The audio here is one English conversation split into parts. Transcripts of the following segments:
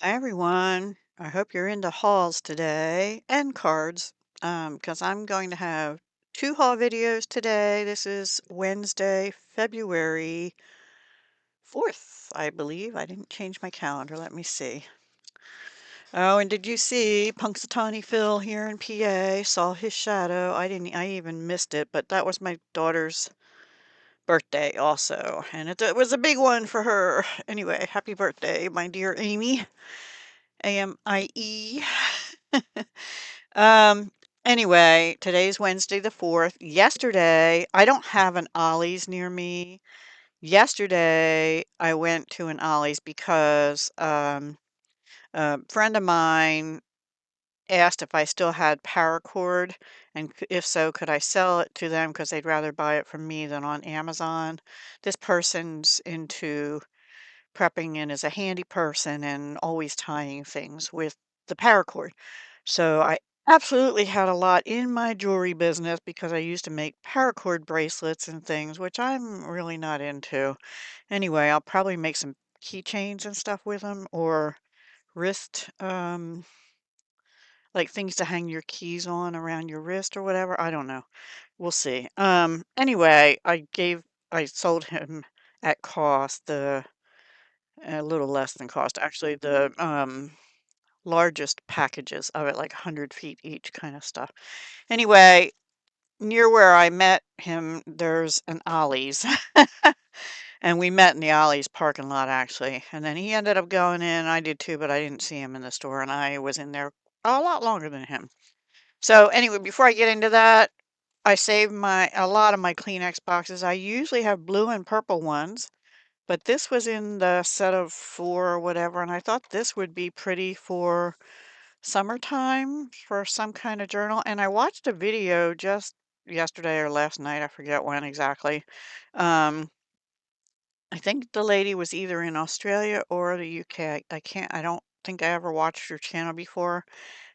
Hi everyone. I hope you're into hauls today and cards because I'm going to have two haul videos today. This is Wednesday, February 4th, I believe. I didn't change my calendar. Let me see. Oh, and did you see Punxsutawney Phil here in PA? Saw his shadow. I even missed it, but that was my daughter's birthday also, and it was a big one for her. Anyway, happy birthday, my dear Amy. AMIE. Um, anyway, today's Wednesday the 4th. Yesterday, I don't have an Ollie's near me. Yesterday, I went to an Ollie's because a friend of mine asked if I still had paracord, and if so, could I sell it to them because they'd rather buy it from me than on Amazon. This person's into prepping and is a handy person and always tying things with the paracord. So I absolutely had a lot in my jewelry business because I used to make paracord bracelets and things, which I'm really not into. Anyway, I'll probably make some keychains and stuff with them or wrist, like things to hang your keys on around your wrist or whatever. I don't know. We'll see. Anyway, I sold him at cost a little less than cost actually, the largest packages of it, like 100 feet each kind of stuff. Anyway, near where I met him, there's an Ollie's. And we met in the Ollie's parking lot, actually. And then he ended up going in. I did too, but I didn't see him in the store. And I was in there a lot longer than him. So anyway, before I get into that, I saved a lot of my Kleenex boxes. I usually have blue and purple ones, but this was in the set of 4 or whatever. And I thought this would be pretty for summertime for some kind of journal. And I watched a video just yesterday or last night, I forget when exactly. Um, I think the lady was either in Australia or the UK. I don't think I ever watched her channel before,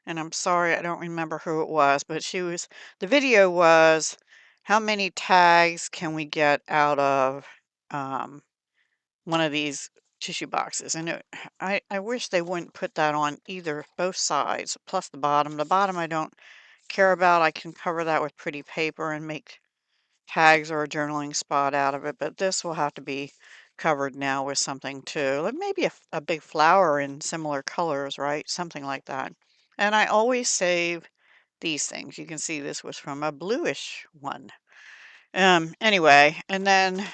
and I'm sorry I don't remember who it was, but the video was how many tags can we get out of um, one of these tissue boxes, and I wish they wouldn't put that on both sides, plus the bottom. The bottom I don't care about. I can cover that with pretty paper and make tags or a journaling spot out of it, but this will have to be covered now with something too. Like maybe a big flower in similar colors, right? Something like that. And I always save these things. You can see this was from a bluish one. Anyway, and then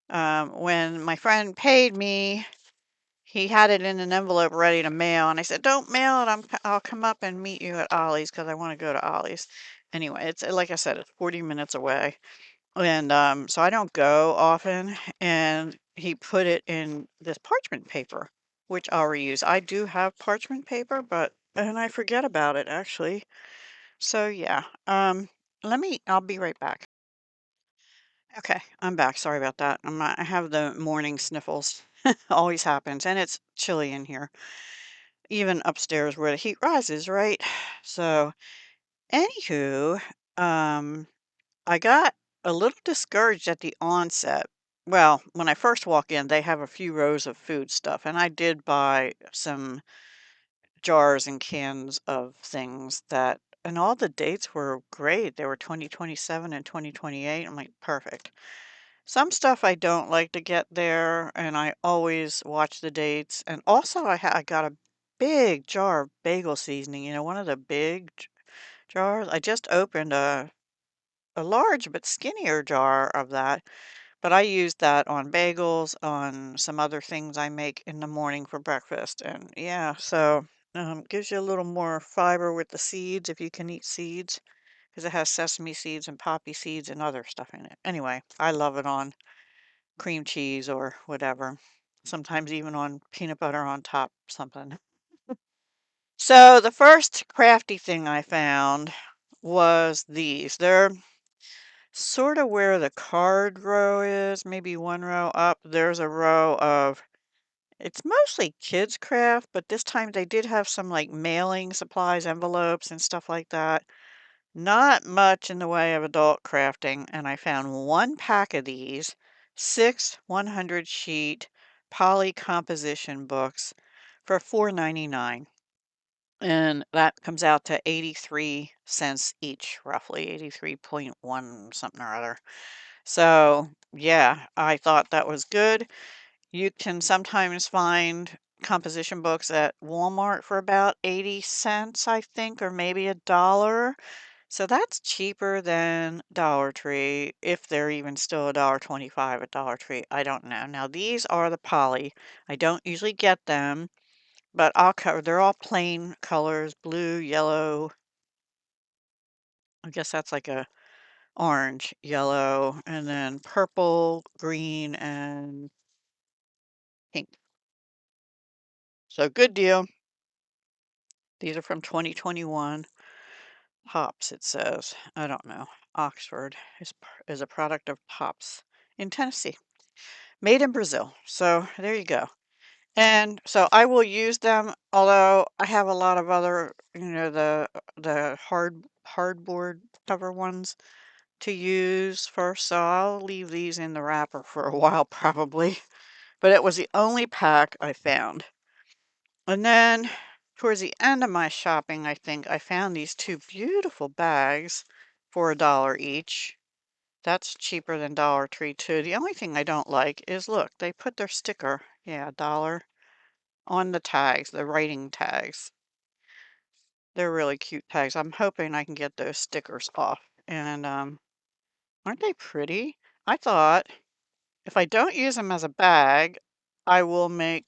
when my friend paid me, he had it in an envelope ready to mail, and I said, "Don't mail it. I'll come up and meet you at Ollie's because I want to go to Ollie's." Anyway, it's like I said, it's 40 minutes away, and so I don't go often. And he put it in this parchment paper, which I'll reuse. I do have parchment paper, and I forget about it actually. So yeah, I'll be right back. Okay, I'm back. Sorry about that. I have the morning sniffles. Always happens, and it's chilly in here. Even upstairs where the heat rises, right? So, anywho, um, I got a little discouraged at the onset. Well, when I first walk in, they have a few rows of food stuff, and I did buy some jars and cans of things and all the dates were great. They were 2027 and 2028. I'm like, perfect. Some stuff I don't like to get there, and I always watch the dates. And also, I got a big jar of bagel seasoning, one of the big jars. I just opened a large but skinnier jar of that, but I use that on bagels, on some other things I make in the morning for breakfast. And yeah, so gives you a little more fiber with the seeds if you can eat seeds, because it has sesame seeds and poppy seeds and other stuff in it. Anyway, I love it on cream cheese or whatever. Sometimes even on peanut butter on top, something. So the first crafty thing I found was these. They're sort of where the card row is, maybe one row up. There's a row of, it's mostly kids craft, but this time they did have some like mailing supplies, envelopes and stuff like that. Not much in the way of adult crafting, and I found one pack of these, 6 100 sheet poly composition books for $4.99. And that comes out to 83 cents each, roughly 83.1 something or other. So, yeah, I thought that was good. You can sometimes find composition books at Walmart for about 80 cents, I think, or maybe $1. So that's cheaper than Dollar Tree, if they're even still $1.25 at Dollar Tree. I don't know. Now, these are the poly. I don't usually get them, but I'll cover. They're all plain colors, blue, yellow. I guess that's like a orange, yellow, and then purple, green, and pink. So good deal. These are from 2021. Pops, it says. I don't know. Oxford is a product of Pops in Tennessee. Made in Brazil. So there you go. And so I will use them, although I have a lot of other, the hardboard cover ones to use first. So I'll leave these in the wrapper for a while probably. But it was the only pack I found. And then towards the end of my shopping, I think I found these two beautiful bags for $1 each. That's cheaper than Dollar Tree too. The only thing I don't like is, look, they put their sticker, yeah, $1, on the tags, the writing tags. They're really cute tags. I'm hoping I can get those stickers off. And aren't they pretty? I thought if I don't use them as a bag, I will make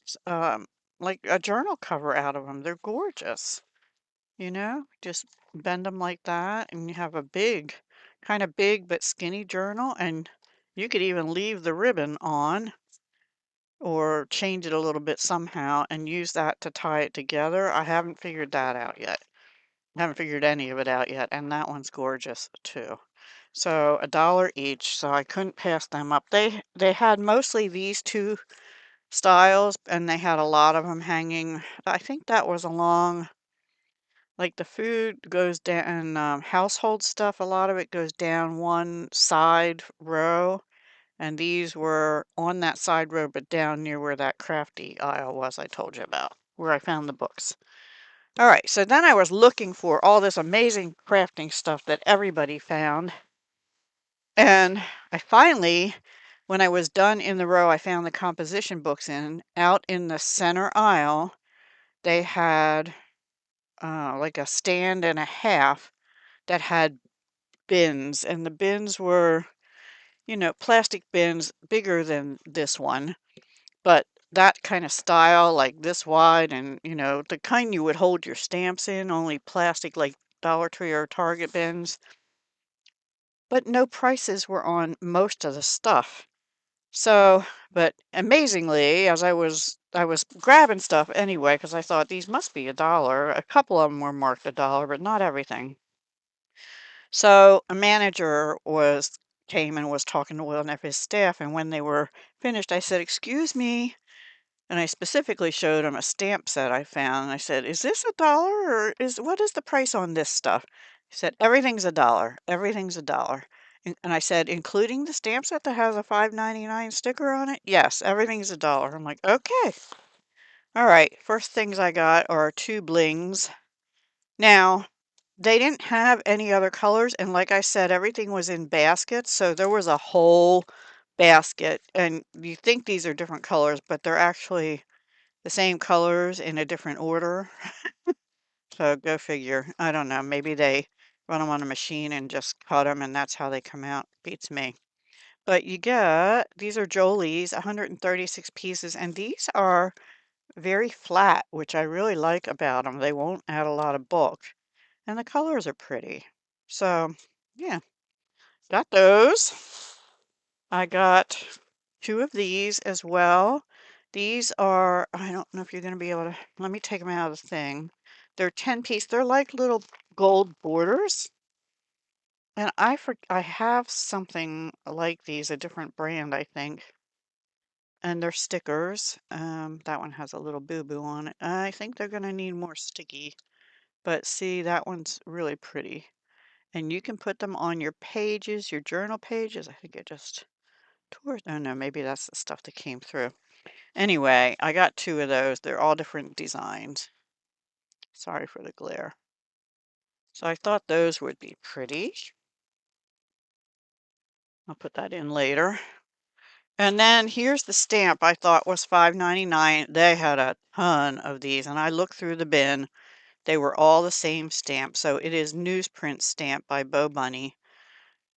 like a journal cover out of them. They're gorgeous. Just bend them like that, and you have a big, kind of big but skinny journal, and you could even leave the ribbon on or change it a little bit somehow and use that to tie it together. I haven't figured that out yet. I haven't figured any of it out yet, and that one's gorgeous too. So $1 each, so I couldn't pass them up. They had mostly these two styles, and they had a lot of them hanging. I think that was along, like, the food goes down, household stuff, a lot of it goes down one side row, and these were on that side row, but down near where that Crafty aisle was I told you about, where I found the books. All right, so then I was looking for all this amazing crafting stuff that everybody found, and I finally, when I was done in the row I found the composition books in, out in the center aisle, they had like a stand and a half that had bins, and the bins were, plastic bins bigger than this one, but that kind of style, like this wide, and, the kind you would hold your stamps in, only plastic, like Dollar Tree or Target bins. But no prices were on most of the stuff. So, but amazingly, as I was grabbing stuff anyway, because I thought these must be $1. A couple of them were marked $1, but not everything. So a manager came and was talking to one of his staff, and when they were finished, I said, "Excuse me," and I specifically showed him a stamp set I found. I said, "Is this $1, or what is the price on this stuff?" He said, "Everything's $1. Everything's $1." And I said, "Including the stamp set that has a $5.99 sticker on it?" "Yes, everything's $1." I'm like, "Okay." All right, first things I got are two blings. Now, they didn't have any other colors, and like I said, everything was in baskets, so there was a whole basket, and you think these are different colors, but they're actually the same colors in a different order. So go figure. I don't know, maybe they run them on a machine and just cut them, and that's how they come out. Beats me. But you get, these are Jolie's, 136 pieces, and these are very flat, which I really like about them. They won't add a lot of bulk. And the colors are pretty. So, yeah, got those. I got two of these as well. These are, I don't know if you're going to be able to, let me take them out of the thing. They're 10 piece. They're like little gold borders. And I have something like these, a different brand, I think. And they're stickers. That one has a little boo-boo on it. I think they're going to need more sticky. But see, that one's really pretty. And you can put them on your pages, your journal pages. I think it just tore. Oh no, maybe that's the stuff that came through. Anyway, I got 2 of those. They're all different designs. Sorry for the glare. So I thought those would be pretty. I'll put that in later. And then here's the stamp I thought was $5.99. They had a ton of these, and I looked through the bin. They were all the same stamp. So it is newsprint stamp by Bo Bunny.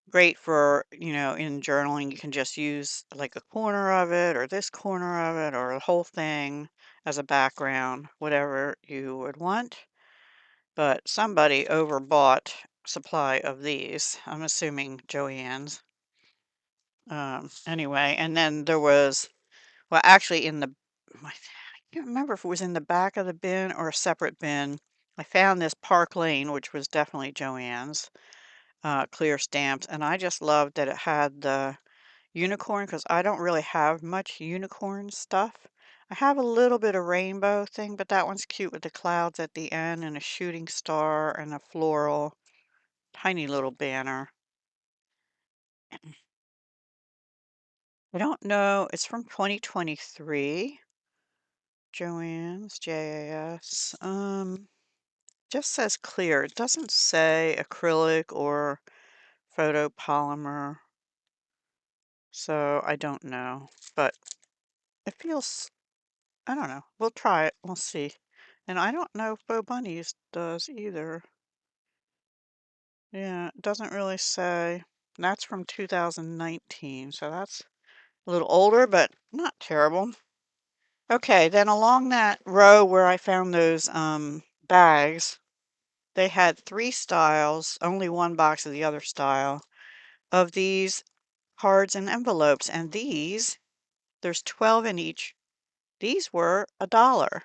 Great for, in journaling. You can just use like a corner of it or this corner of it or the whole thing as a background, whatever you would want. But somebody overbought supply of these. I'm assuming Joann's. Anyway, and then there was, well, actually I can't remember if it was in the back of the bin or a separate bin. I found this Park Lane, which was definitely Joann's, clear stamps, and I just loved that it had the unicorn because I don't really have much unicorn stuff. I have a little bit of rainbow thing, but that one's cute with the clouds at the end and a shooting star and a floral, tiny little banner. I don't know. It's from 2023. Joann's, JAS. Just says clear. It doesn't say acrylic or photopolymer. So I don't know. But it feels, I don't know. We'll try it. We'll see. And I don't know if Bo Bunny's does either. Yeah, it doesn't really say. That's from 2019. So that's a little older, but not terrible. Okay, then along that row where I found those bags, they had 3 styles, only one box of the other style, of these cards and envelopes. And these, there's 12 in each. These were $1.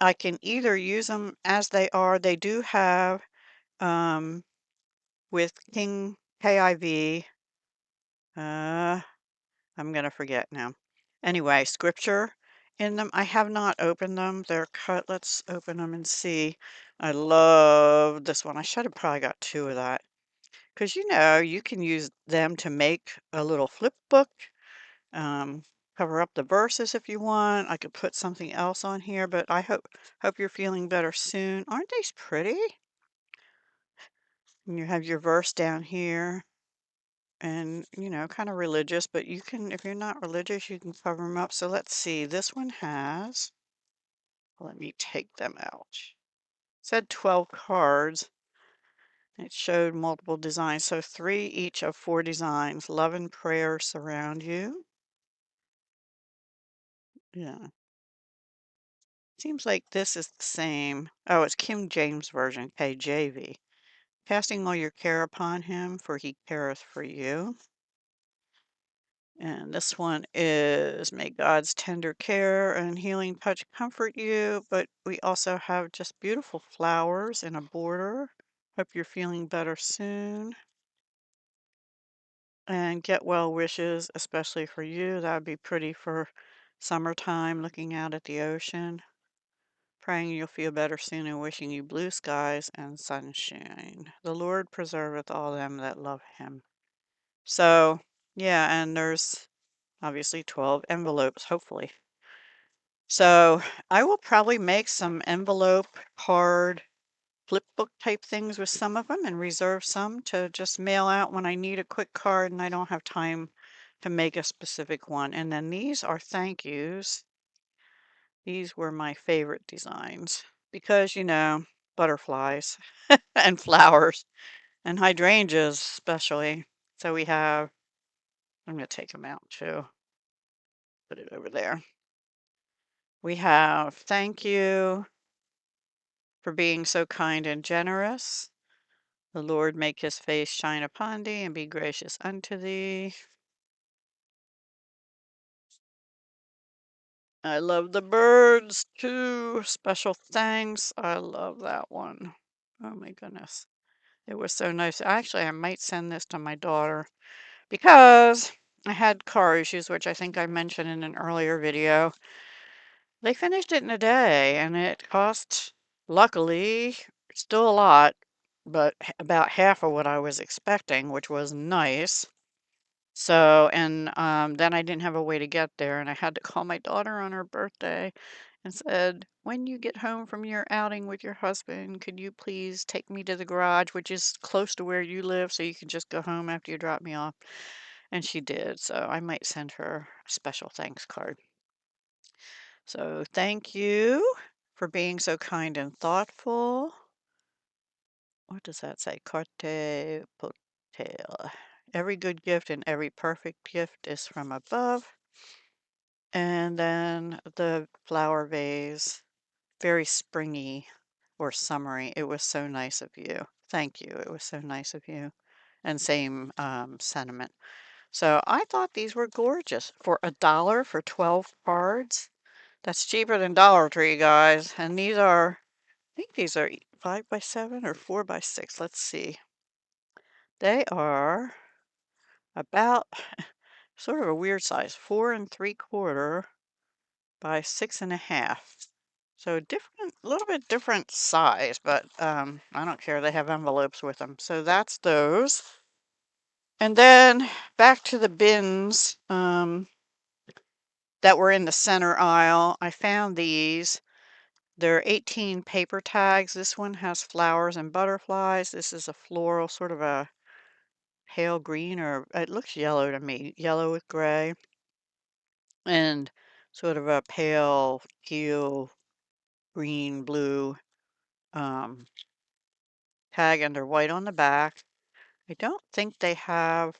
I can either use them as they are. They do have, with King KIV, I'm going to forget now. Anyway, scripture in them. I have not opened them. They're cut. Let's open them and see. I love this one. I should have probably got 2 of that. Because, you can use them to make a little flip book. Um, cover up the verses if you want. I could put something else on here, but I hope you're feeling better soon. Aren't these pretty? And you have your verse down here. And, kind of religious, but you can, if you're not religious, you can cover them up. So let's see. This one has, let me take them out. It said 12 cards. It showed multiple designs. So 3 each of 4 designs. Love and prayer surround you. Yeah. Seems like this is the same. Oh, it's King James Version, KJV. Casting all your care upon him, for he careth for you. And this one is may God's tender care and healing touch comfort you. But we also have just beautiful flowers in a border. Hope you're feeling better soon. And get well wishes, especially for you. That would be pretty for summertime, looking out at the ocean. Praying you'll feel better soon and wishing you blue skies and sunshine. The Lord preserveth all them that love him. So, yeah, and there's obviously 12 envelopes, hopefully. So I will probably make some envelope card flip book type things with some of them and reserve some to just mail out when I need a quick card and I don't have time to make a specific one. And then these are thank yous. These were my favorite designs because, butterflies and flowers and hydrangeas especially. So we have, I'm going to take them out too. Put it over there. We have thank you for being so kind and generous. The Lord make his face shine upon thee and be gracious unto thee. I love the birds too. Special thanks. I love that one. Oh my goodness. It was so nice. Actually, I might send this to my daughter because I had car issues, which I think I mentioned in an earlier video. They finished it in a day and it cost, luckily, still a lot, but about half of what I was expecting, which was nice. So, and then I didn't have a way to get there, and I had to call my daughter on her birthday and said, "When you get home from your outing with your husband, could you please take me to the garage, which is close to where you live, so you can just go home after you drop me off?" And she did, so I might send her a special thanks card. So thank you for being so kind and thoughtful. What does that say? Carte potel. Every good gift and every perfect gift is from above. And then the flower vase, very springy or summery. It was so nice of you. Thank you. It was so nice of you. And same sentiment. So I thought these were gorgeous. For $1 for 12 cards. That's cheaper than Dollar Tree, guys. And these are, I think these are 5x7 or 4x6. Let's see. They are about sort of a weird size, 4 3/4 by 6 1/2. So different, a little bit different size, but I don't care. They have envelopes with them. So that's those. And then back to the bins that were in the center aisle. I found these. There are 18 paper tags. This one has flowers and butterflies. This is a floral, sort of a pale green, or it looks yellow to me, yellow with gray, and sort of a pale teal, green, blue um, tag, and they're white on the back. I don't think they have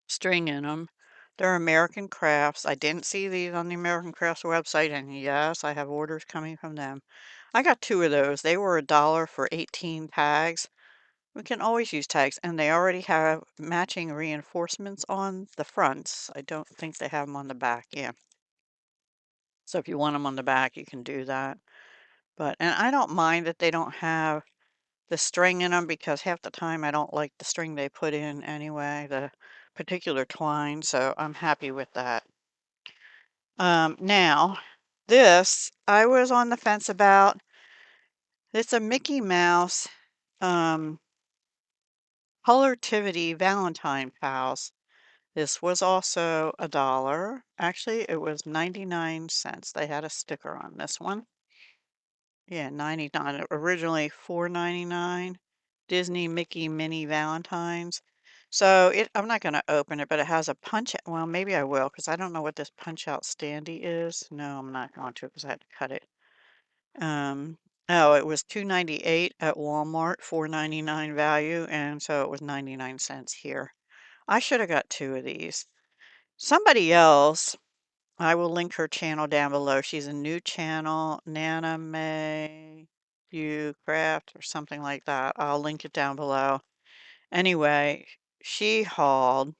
string in them. They're American Crafts. I didn't see these on the American Crafts website, and yes, I have orders coming from them. I got 2 of those. They were $1 for 18 tags. We can always use tags, and they already have matching reinforcements on the fronts. I don't think they have them on the back. Yeah. So if you want them on the back, you can do that. But, and I don't mind that they don't have the string in them, because half the time I don't like the string they put in anyway, the particular twine. So I'm happy with that. Now, this I was on the fence about. It's a Mickey Mouse Colorativity Valentine Pals. This was also $1. Actually, it was 99 cents. They had a sticker on this one. Yeah, 99. Originally $4.99. Disney Mickey Mini Valentines. So I'm not going to open it, but it has a punch. Well, maybe I will, because I don't know what this punch out standee is. No, I'm not going to, because I had to cut it. Um, oh, it was $2.98 at Walmart, $4.99 value, and so it was 99 cents here. I should have got 2 of these. Somebody else, I will link her channel down below. She's a new channel, Nana May You Craft or something like that. I'll link it down below. Anyway, she hauled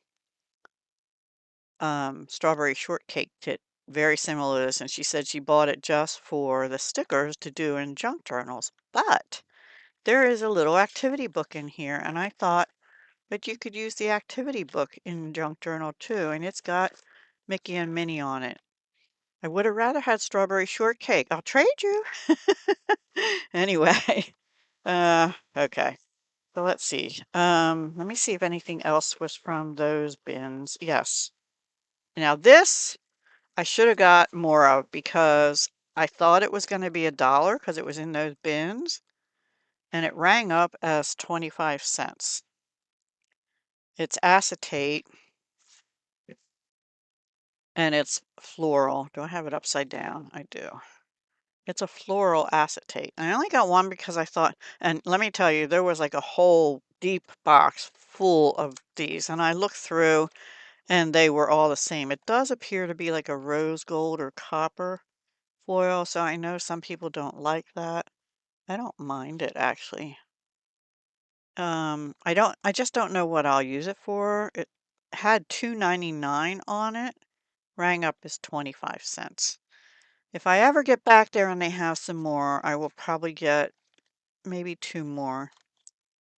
Strawberry Shortcake kit, very similar to this, and she said she bought it just for the stickers to do in junk journals. But there is a little activity book in here, and I thought that you could use the activity book in junk journal too, and it's got Mickey and Minnie on it. I would have rather had Strawberry Shortcake. I'll trade you. Anyway, okay. So let's see. Let me see if anything else was from those bins. Yes. Now this I should have got more of, because I thought it was going to be $1 because it was in those bins, and it rang up as 25 cents. It's acetate, and it's floral. Do I have it upside down? I do. It's a floral acetate. I only got one because I thought, and let me tell you, there was like a whole deep box full of these, and I looked through and they were all the same. It does appear to be like a rose gold or copper foil, so I know some people don't like that. I don't mind it actually. I just don't know what I'll use it for. It had $2.99 on it, rang up as 25 cents. If I ever get back there and they have some more, I will probably get maybe 2 more.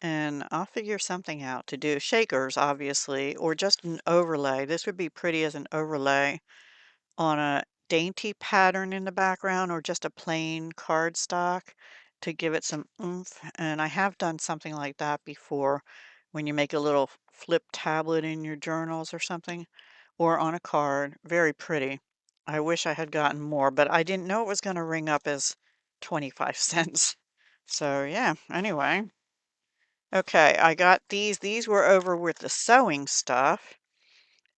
And I'll figure something out to do. Shakers, obviously, or just an overlay. This would be pretty as an overlay on a dainty pattern in the background, or just a plain cardstock to give it some oomph. And I have done something like that before when you make a little flip tablet in your journals or something, or on a card. Very pretty. I wish I had gotten more, but I didn't know it was going to ring up as 25 cents. So yeah, anyway. Okay, I got these. These were over with the sewing stuff,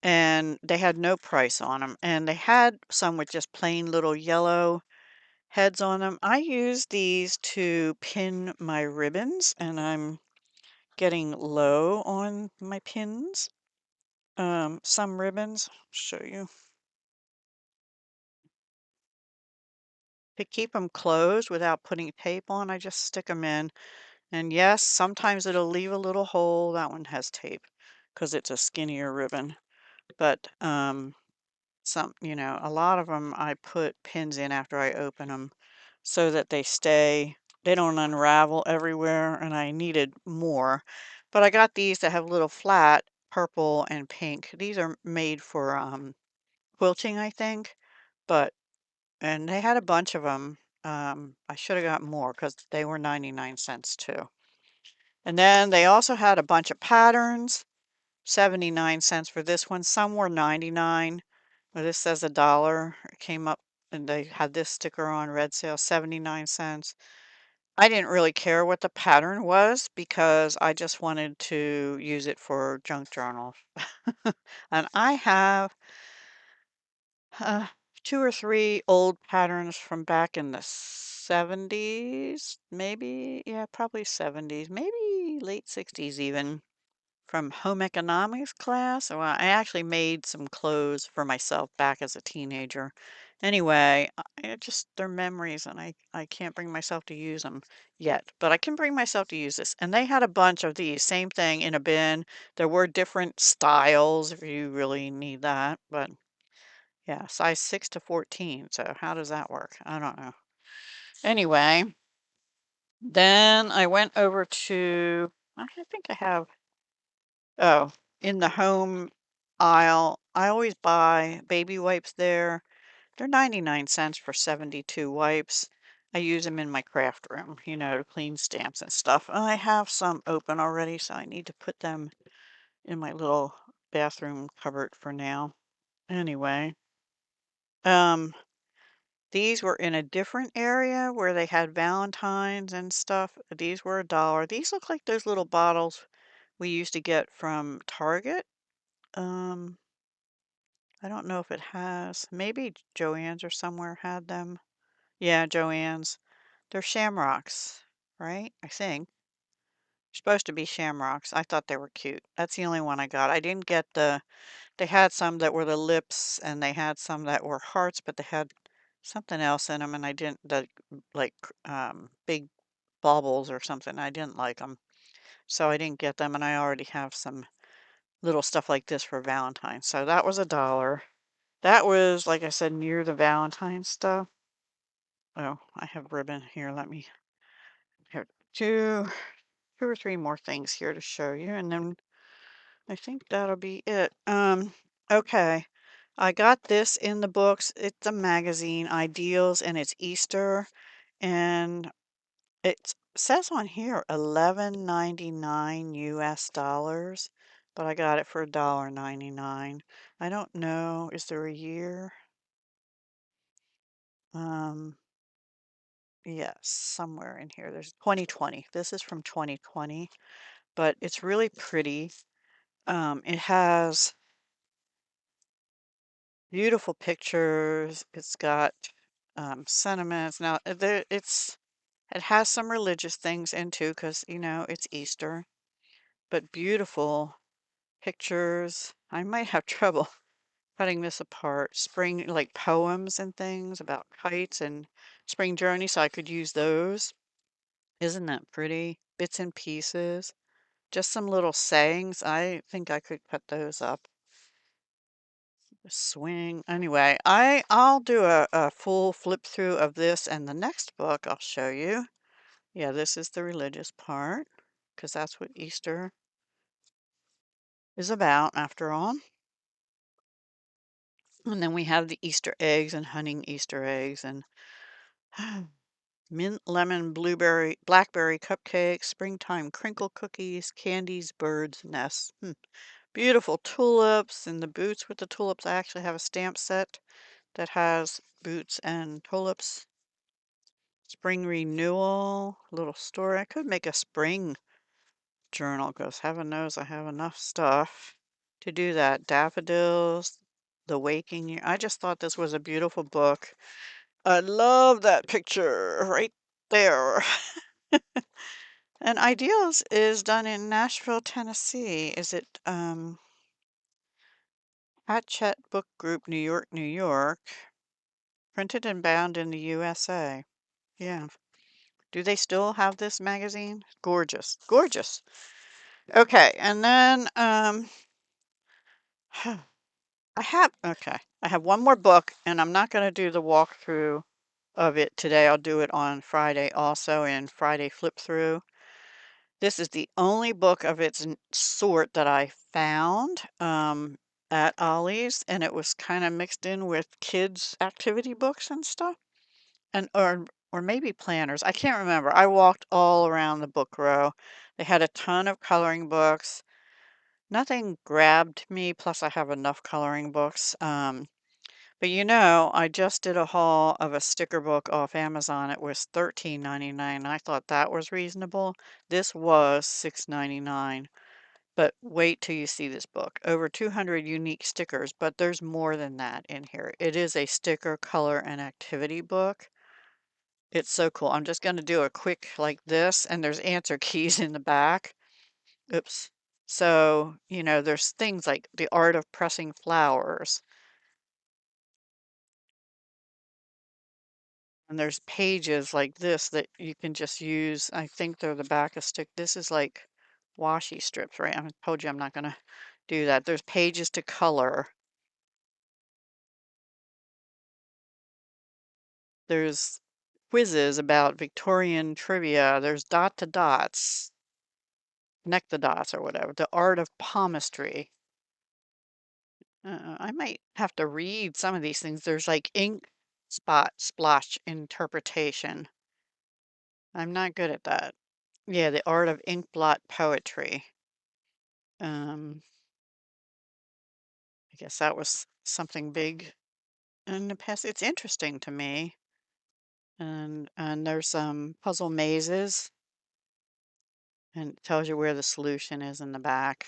and they had no price on them. And they had some with just plain little yellow heads on them. I use these to pin my ribbons, and I'm getting low on my pins. Some ribbons, show you. To keep them closed without putting tape on, I just stick them in. And yes, sometimes it'll leave a little hole. That one has tape because it's a skinnier ribbon. But a lot of them I put pins in after I open them so that they don't unravel everywhere, and I needed more. But I got these that have a little flat purple and pink. These are made for quilting, I think, and they had a bunch of them. I should have got more because they were 99 cents too. And then they also had a bunch of patterns, 79 cents for this one. Some were 99. Well, this says a dollar. It came up and they had this sticker on red sale, 79 cents. I didn't really care what the pattern was because I just wanted to use it for junk journals. And I have uh, two or three old patterns from back in the 70s, maybe, yeah, probably 70s, maybe late 60s even, from home economics class. Well, I actually made some clothes for myself back as a teenager. Anyway, they're memories and I can't bring myself to use them yet, but I can bring myself to use this. And they had a bunch of these, same thing in a bin. There were different styles if you really need that, but yeah, size 6 to 14. So how does that work? I don't know. Anyway, then I went over to, I think I have, oh, in the home aisle. I always buy baby wipes there. They're 99 cents for 72 wipes. I use them in my craft room, to clean stamps and stuff. I have some open already, so I need to put them in my little bathroom cupboard for now. Anyway, um, these were in a different area where they had Valentines and stuff. These were a dollar. These look like those little bottles we used to get from Target. Um, I don't know if it has. Maybe Joann's or somewhere had them. Yeah, Joann's. They're shamrocks, right? I think. Supposed to be shamrocks. I thought they were cute. That's the only one I got. I didn't get they had some that were the lips and they had some that were hearts, but they had something else in them and I didn't, like big baubles or something. I didn't like them. So I didn't get them and I already have some little stuff like this for Valentine's. So that was a dollar. That was, like I said, near the Valentine's stuff. Oh, I have ribbon here. Let me have two or three more things here to show you, and then I think that'll be it. Okay. I got this in the books. It's a magazine, Ideals, and it's Easter, and it says on here 11.99 US dollars, but I got it for $1.99. I don't know. Is there a year? Um, yes, somewhere in here. There's 2020. This is from 2020, but it's really pretty. It has beautiful pictures. It's got sentiments. Now, it has some religious things in too, because it's Easter, but beautiful pictures. I might have trouble cutting this apart. Spring, like poems and things about kites and spring journey, so I could use those. Isn't that pretty? Bits and pieces. Just some little sayings. I think I could cut those up. Swing. Anyway, I'll do a full flip through of this and the next book I'll show you. Yeah, this is the religious part because that's what Easter is about after all. And then we have the Easter eggs and hunting Easter eggs and mint, lemon, blueberry, blackberry cupcakes, springtime crinkle cookies, candies, birds, nests. Beautiful tulips and the boots with the tulips. I actually have a stamp set that has boots and tulips. Spring renewal, little story. I could make a spring journal because heaven knows I have enough stuff to do that. Daffodils, the waking year. I just thought this was a beautiful book. I love that picture right there. And Ideals is done in Nashville, Tennessee. Is it Hatchet Book Group, New York, New York. Printed and bound in the USA. Yeah. Do they still have this magazine? Gorgeous. Gorgeous. Okay, and then I have one more book, and I'm not going to do the walkthrough of it today. I'll do it on Friday also in Friday flip through. This is the only book of its sort that I found at Ollie's, and it was kind of mixed in with kids' activity books and stuff, and or maybe planners. I can't remember. I walked all around the book row. They had a ton of coloring books. Nothing grabbed me, plus I have enough coloring books. But I just did a haul of a sticker book off Amazon. It was $13.99. I thought that was reasonable. This was $6.99. But wait till you see this book. Over 200 unique stickers, but there's more than that in here. It is a sticker, color, and activity book. It's so cool. I'm just going to do a quick like this, and there's answer keys in the back. Oops. So, there's things like the art of pressing flowers. And there's pages like this that you can just use. I think they're the back of stick. This is like washi strips, right? I told you I'm not going to do that. There's pages to color. There's quizzes about Victorian trivia. There's dot to dots, connect the dots or whatever. The art of palmistry. I might have to read some of these things. There's like ink spot splotch interpretation. I'm not good at that. Yeah, the art of ink blot poetry. Um, I guess that was something big in the past. It's interesting to me. And there's some puzzle mazes, and it tells you where the solution is in the back.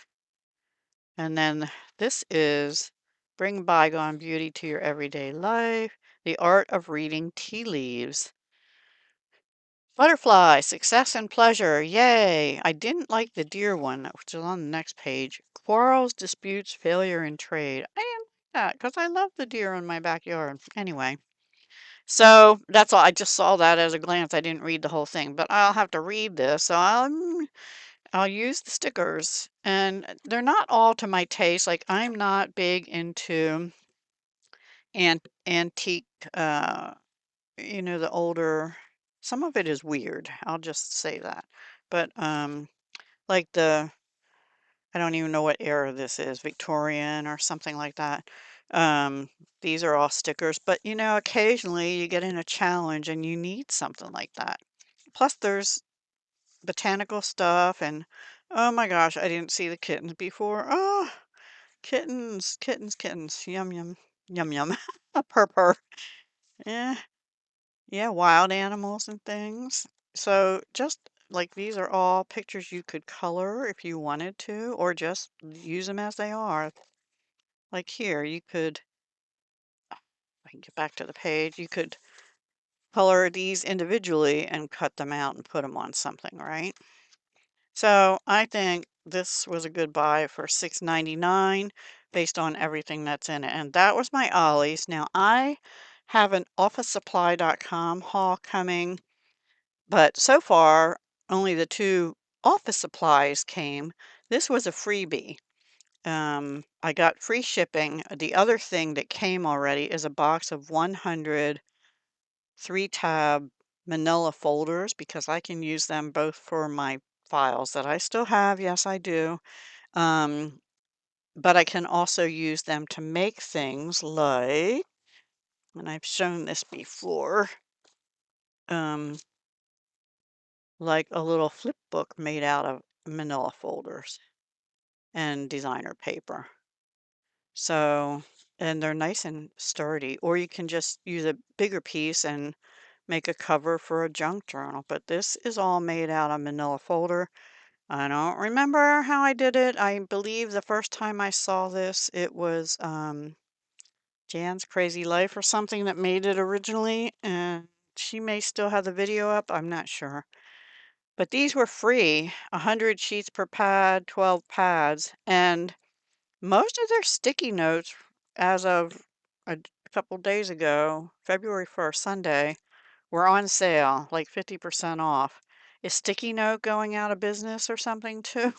And then this is Bring Bygone Beauty to Your Everyday Life, The Art of Reading Tea Leaves. Butterfly, Success and Pleasure, yay! I didn't like the deer one, which is on the next page. Quarrels, Disputes, Failure in Trade. I didn't like that because I love the deer in my backyard. Anyway, so that's all. I just saw that as a glance. I didn't read the whole thing, but I'll have to read this. So I'll use the stickers, and they're not all to my taste. Like I'm not big into antique, the older. Some of it is weird. I'll just say that. But like I don't even know what era this is, Victorian or something like that. Um, these are all stickers, but occasionally you get in a challenge and you need something like that. Plus, there's botanical stuff, and oh my gosh, I didn't see the kittens before. Oh, kittens, kittens, kittens. Yum, yum, yum, yum. Purr, purr. Yeah, yeah, wild animals and things. So just like these are all pictures you could color if you wanted to, or just use them as they are. Like here, you could, I can get back to the page, you could color these individually and cut them out and put them on something, right? So I think this was a good buy for $6.99 based on everything that's in it. And that was my Ollie's. Now I have an officesupply.com haul coming, but so far only the two office supplies came. This was a freebie. I got free shipping. The other thing that came already is a box of 100 3-tab manila folders because I can use them both for my files that I still have. Yes, I do. Um, but I can also use them to make things like, and I've shown this before, like a little flip book made out of manila folders and designer paper. So, and they're nice and sturdy, or you can just use a bigger piece and make a cover for a junk journal. But this is all made out of manila folder. I don't remember how I did it. I believe the first time I saw this, it was Jan's Crazy Life or something that made it originally, and she may still have the video up. I'm not sure. But these were free, 100 sheets per pad, 12 pads, and most of their sticky notes as of a couple days ago, February 1st, Sunday, were on sale, like 50% off. Is sticky note going out of business or something too?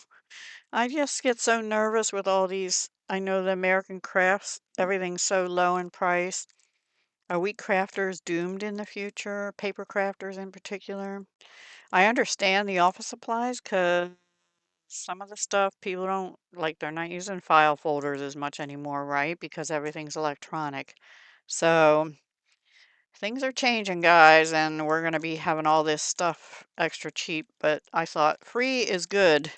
I just get so nervous with all these. I know the American crafts, everything's so low in price. Are we crafters doomed in the future? Paper crafters in particular? I understand the office supplies because some of the stuff people don't like, they're not using file folders as much anymore, right? Because everything's electronic. So things are changing, guys, and we're going to be having all this stuff extra cheap. But I thought free is good.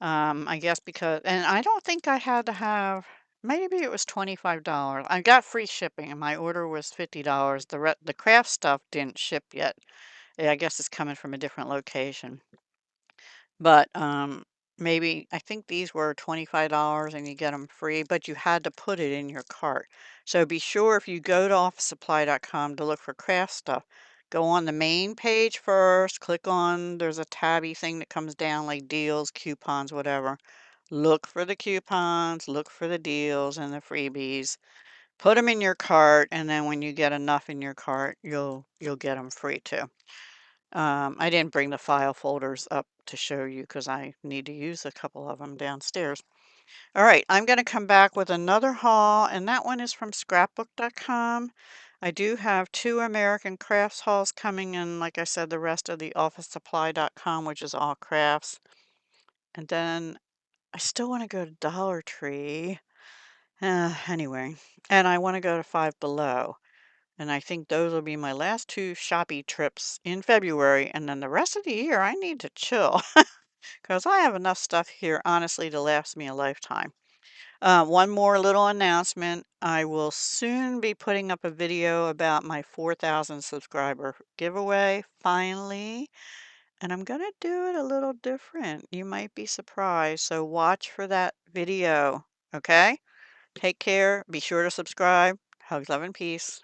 I guess because, and I don't think I had to have, maybe it was $25. I got free shipping and my order was $50. The craft stuff didn't ship yet. I guess it's coming from a different location. But maybe I think these were $25 and you get them free, but you had to put it in your cart. So be sure if you go to officesupply.com to look for craft stuff, go on the main page first, click on, there's a tabby thing that comes down like deals, coupons, whatever. Look for the coupons, look for the deals and the freebies. Put them in your cart, and then when you get enough in your cart, you'll get them free too. I didn't bring the file folders up to show you because I need to use a couple of them downstairs. All right, I'm going to come back with another haul, and that one is from scrapbook.com. I do have two American Crafts hauls coming, and like I said, the rest of the officesupply.com, which is all crafts. And then I still want to go to Dollar Tree. Anyway, and I want to go to Five Below. And I think those will be my last two shoppy trips in February. And then the rest of the year, I need to chill because I have enough stuff here, honestly, to last me a lifetime. One more little announcement. I will soon be putting up a video about my 4,000 subscriber giveaway, finally. And I'm going to do it a little different. You might be surprised. So watch for that video. Okay? Take care. Be sure to subscribe. Hugs, love, and peace.